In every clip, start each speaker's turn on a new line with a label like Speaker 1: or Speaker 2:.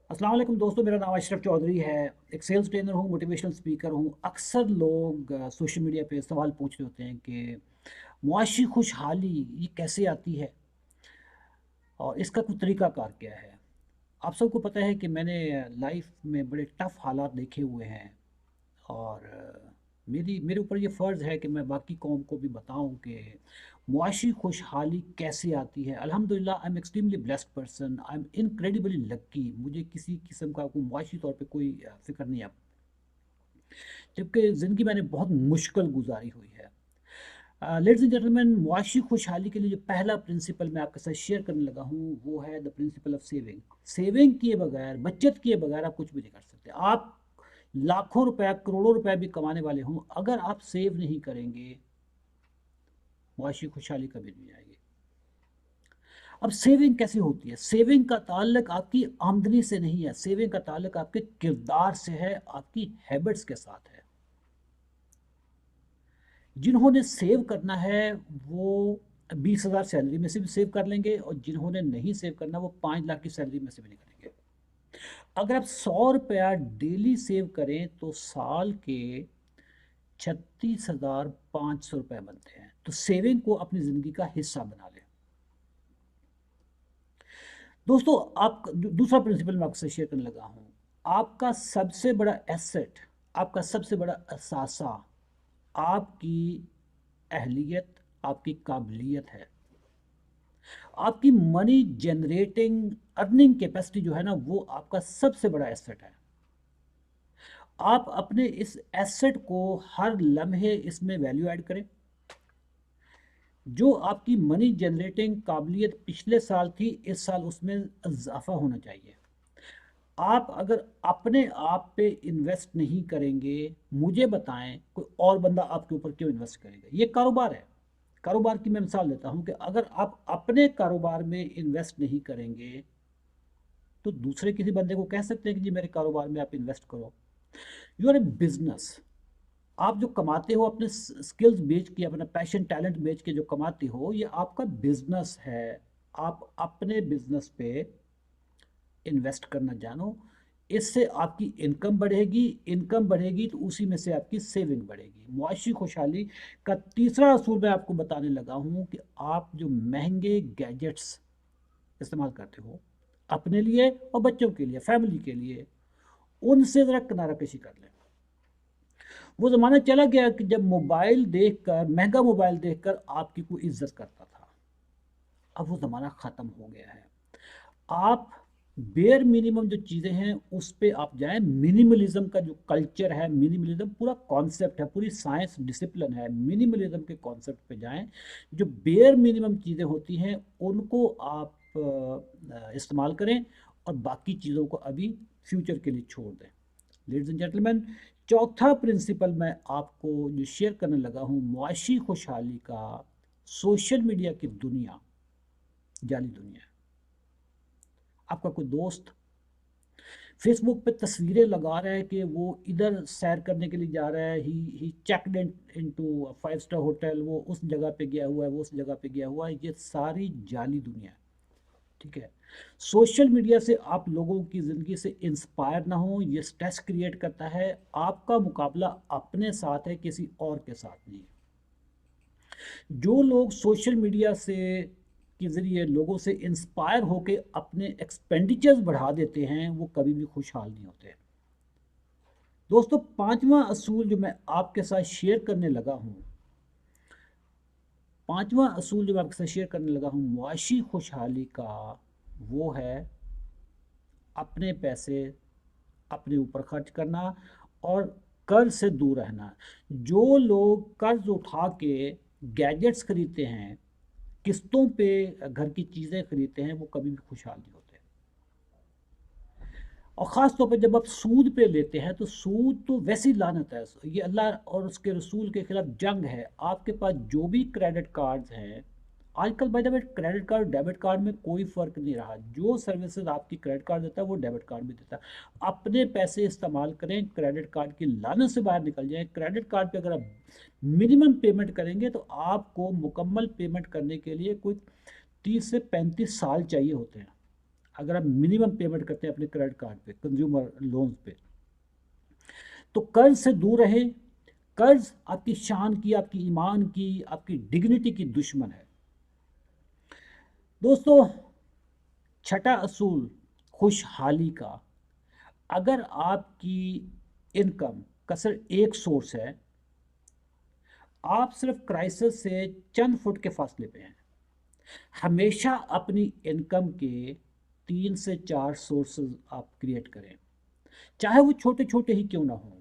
Speaker 1: अस्सलाम वालेकुम दोस्तों, मेरा नाम अशरफ चौधरी है। एक सेल्स ट्रेनर हूँ, मोटिवेशनल स्पीकर हूँ। अक्सर लोग सोशल मीडिया पे सवाल पूछ रहे होते हैं कि मुआशी खुशहाली ये कैसे आती है और इसका कुछ तरीक़ाकार क्या है। आप सबको पता है कि मैंने लाइफ में बड़े टफ़ हालात देखे हुए हैं और मेरे ऊपर ये फ़र्ज़ है कि मैं बाकी कौम को भी बताऊं कि मुआशी खुशहाली कैसे आती है। अल्हम्दुलिल्लाह I am extremely blessed person, I am incredibly lucky. मुझे किसी किस्म का कोई मुआशी तौर पे कोई फ़िक्र नहीं है, जबकि ज़िंदगी मैंने बहुत मुश्किल गुजारी हुई है। लेडीज़ एंड जेंटलमैन, मुआशी खुशहाली के लिए जो पहला प्रिंसिपल मैं आपके साथ शेयर करने लगा हूँ वो है the principle of saving. Saving किए बगैर, बचत किए बगैर आप कुछ भी नहीं कर सकते। आप लाखों रुपया, करोड़ों रुपया भी कमाने वाले हों, अगर आप सेव नहीं करेंगे, मुआशी खुशहाली कभी नहीं आएगी। अब सेविंग कैसे होती है? सेविंग का ताल्लुक आपकी आमदनी से नहीं है, सेविंग का ताल्लुक आपके किरदार से है, आपकी हैबिट्स के साथ है। जिन्होंने सेव करना है वो 20,000 सैलरी में से भी सेव कर लेंगे और जिन्होंने नहीं सेव करना वो 5 लाख की सैलरी में से भी नहीं करेंगे। अगर आप 100 रुपया डेली सेव करें तो साल के 36,500 रुपये बनते हैं। तो सेविंग को अपनी ज़िंदगी का हिस्सा बना लें। दोस्तों, आप दूसरा प्रिंसिपल मैं आपसे शेयर करने लगा हूँ। आपका सबसे बड़ा एसेट, आपका सबसे बड़ा असासा आपकी अहलियत, आपकी काबिलियत है। आपकी मनी जनरेटिंग अर्निंग कैपेसिटी जो है ना, वो आपका सबसे बड़ा एसेट है। आप अपने इस एसेट को हर लम्हे इसमें वैल्यू ऐड करें। जो आपकी मनी जनरेटिंग काबिलियत पिछले साल थी, इस साल उसमें इजाफा होना चाहिए। आप अगर अपने आप पे इन्वेस्ट नहीं करेंगे, मुझे बताएं कोई और बंदा आपके ऊपर क्यों इन्वेस्ट करेगा? ये कारोबार है। कारोबार की मैं मिसाल देता हूं कि अगर आप अपने कारोबार में इन्वेस्ट नहीं करेंगे तो दूसरे किसी बंदे को कह सकते हैं कि जी मेरे कारोबार में आप इन्वेस्ट करो। You are a business. आप जो कमाते हो अपने स्किल्स बेच के, अपना पैशन टैलेंट बेच के जो कमाते हो, ये आपका बिजनेस है। आप अपने बिजनेस पे इन्वेस्ट करना जानो। इससे आपकी इनकम बढ़ेगी, इनकम बढ़ेगी तो उसी में से आपकी सेविंग बढ़ेगी। मुआशी खुशहाली का तीसरा असूल मैं आपको बताने लगा हूँ कि आप जो महंगे गैजेट्स इस्तेमाल करते हो अपने लिए और बच्चों के लिए, फैमिली के लिए, उनसे ज़रा किनारा कशी कर लें। वो ज़माना चला गया कि जब मोबाइल देखकर, महंगा मोबाइल देखकर आपकी कोई इज्जत करता था। अब वो ज़माना ख़त्म हो गया है। आप बेयर मिनिमम जो चीज़ें हैं उस पे आप जाएं। मिनिमलिज्म का जो कल्चर है, मिनिमलिज्म पूरा कॉन्सेप्ट है, पूरी साइंस डिसिप्लिन है। मिनिमलिज्म के कॉन्सेप्ट पे जाएं। जो बेयर मिनिमम चीज़ें होती हैं उनको आप इस्तेमाल करें और बाकी चीज़ों को अभी फ्यूचर के लिए छोड़ दें। लेडीज़ एंड जेंटलमैन, चौथा प्रिंसिपल मैं आपको जो शेयर करने लगा हूँ मुआशी खुशहाली का, सोशल मीडिया की दुनिया जाली दुनिया है। आपका कोई दोस्त फेसबुक पे तस्वीरें लगा रहा है कि वो इधर सैर करने के लिए जा रहा है, ही चेकड इनटू 5 स्टार होटल, वो उस जगह पे गया हुआ है, वो उस जगह पे गया हुआ है। ये सारी जाली दुनिया है। ठीक है। सोशल मीडिया से आप लोगों की ज़िंदगी से इंस्पायर ना हो, ये स्ट्रेस क्रिएट करता है। आपका मुकाबला अपने साथ है, किसी और के साथ नहीं है। जो लोग सोशल मीडिया से के ज़रिए लोगों से इंस्पायर होकर अपने एक्सपेंडिचर्स बढ़ा देते हैं, वो कभी भी खुशहाल नहीं होते। दोस्तों, पांचवा असूल जो मैं आपके साथ शेयर करने लगा हूँ, पांचवा असूल जो मैं आपके साथ शेयर करने लगा हूँ मुआशी खुशहाली का, वो है अपने पैसे अपने ऊपर खर्च करना और कर्ज से दूर रहना। जो लोग कर्ज उठा के गैजेट्स खरीदते हैं, किस्तों पे घर की चीज़ें खरीदते हैं, वो कभी भी खुशहाल नहीं होते। और ख़ास तौर पे जब आप सूद पे लेते हैं तो सूद तो वैसी लानत है, ये अल्लाह और उसके रसूल के खिलाफ जंग है। आपके पास जो भी क्रेडिट कार्ड्स हैं, आजकल by the way credit card debit card में कोई फ़र्क नहीं रहा। जो सर्विसेज आपकी क्रेडिट कार्ड देता है वो डेबिट कार्ड भी देता है। अपने पैसे इस्तेमाल करें, क्रेडिट कार्ड की लानत से बाहर निकल जाएं। क्रेडिट कार्ड पे अगर आप मिनिमम पेमेंट करेंगे तो आपको मुकम्मल पेमेंट करने के लिए कोई 30 से 35 साल चाहिए होते हैं। अगर आप मिनिमम पेमेंट करते हैं अपने क्रेडिट कार्ड पे, कंज्यूमर लोन्स पे, तो कर्ज से दूर रहे। कर्ज आपकी शान की, आपकी ईमान की, आपकी डिग्निटी की दुश्मन है। दोस्तों, छठा असूल खुशहाली का। अगर आपकी इनकम का सिर्फ एक सोर्स है, आप सिर्फ क्राइसिस से चंद फुट के फासले पे हैं। हमेशा अपनी इनकम के 3 से 4 सोर्सेज आप क्रिएट करें, चाहे वो छोटे छोटे ही क्यों ना हो।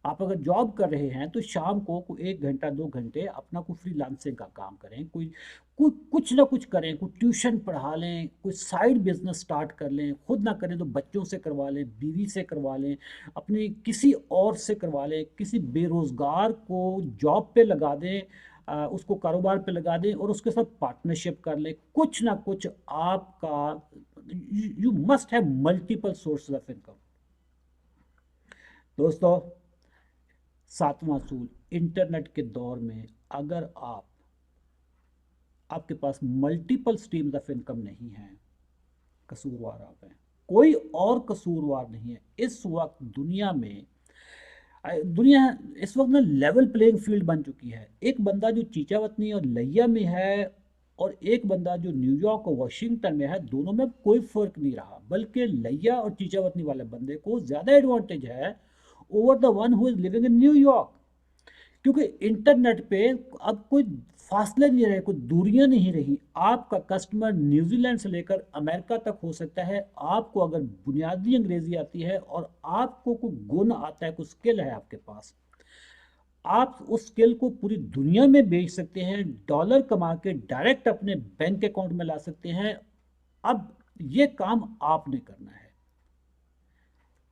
Speaker 1: आप अगर जॉब कर रहे हैं तो शाम को कोई 1 घंटा 2 घंटे अपना कोई फ्रीलांसिंग का काम करें, कोई कोई कुछ ना कुछ करें, कोई ट्यूशन पढ़ा लें, कोई साइड बिजनेस स्टार्ट कर लें, खुद ना करें तो बच्चों से करवा लें, बीवी से करवा लें, अपने किसी और से करवा लें, किसी बेरोज़गार को जॉब पे लगा दें, उसको कारोबार पे लगा दें और उसके साथ पार्टनरशिप कर लें। कुछ ना कुछ आपका, you must have multiple sources of income. दोस्तों, सातवां असूल, इंटरनेट के दौर में अगर आपके पास मल्टीपल स्ट्रीम्स ऑफ इनकम नहीं है, कसूरवार आप हैं। कोई और कसूरवार नहीं है। इस वक्त दुनिया इस वक्त ना लेवल प्लेइंग फील्ड बन चुकी है। एक बंदा जो चीचावतनी और लैया में है और एक बंदा जो न्यूयॉर्क और वाशिंगटन में है, दोनों में कोई फर्क नहीं रहा, बल्कि लैया और चीचावतनी वाले बंदे को ज़्यादा एडवांटेज है over the one who is living in New York. क्योंकि इंटरनेट पे अब कोई फासले नहीं रहे, कोई दूरियां नहीं रही। आपका कस्टमर न्यूजीलैंड से लेकर अमेरिका तक हो सकता है। आपको अगर बुनियादी अंग्रेजी आती है और आपको कोई गुण आता है, कोई स्किल है आपके पास, आप उस स्किल को पूरी दुनिया में बेच सकते हैं, डॉलर कमा के डायरेक्ट अपने बैंक अकाउंट में ला सकते हैं। अब ये काम आपने करना है।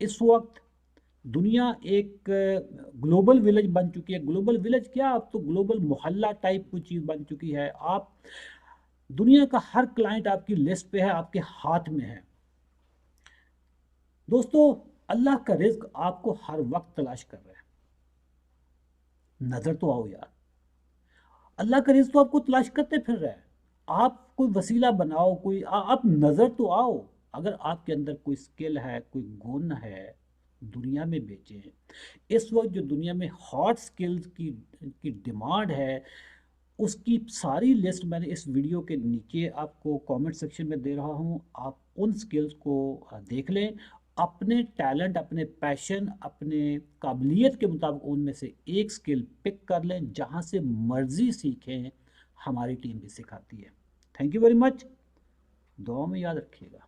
Speaker 1: इस वक्त दुनिया एक ग्लोबल विलेज बन चुकी है। ग्लोबल विलेज क्या, अब तो ग्लोबल मोहल्ला टाइप की चीज़ बन चुकी है। आप, दुनिया का हर क्लाइंट आपकी लिस्ट पे है, आपके हाथ में है। दोस्तों, अल्लाह का रिज्क आपको हर वक्त तलाश कर रहा है। नज़र तो आओ यार, अल्लाह का रिज्क तो आपको तलाश करते फिर रहा है। आप कोई वसीला बनाओ, आप नज़र तो आओ। अगर आपके अंदर कोई स्किल है, कोई गुण है, दुनिया में बेचें। इस वक्त जो दुनिया में हॉट स्किल्स की डिमांड है, उसकी सारी लिस्ट मैंने इस वीडियो के नीचे आपको कमेंट सेक्शन में दे रहा हूँ। आप उन स्किल्स को देख लें। अपने टैलेंट, अपने पैशन, अपने काबिलियत के मुताबिक उनमें से एक स्किल पिक कर लें, जहाँ से मर्जी सीखें। हमारी टीम भी सिखाती है। Thank you very much. दुआ में याद रखिएगा।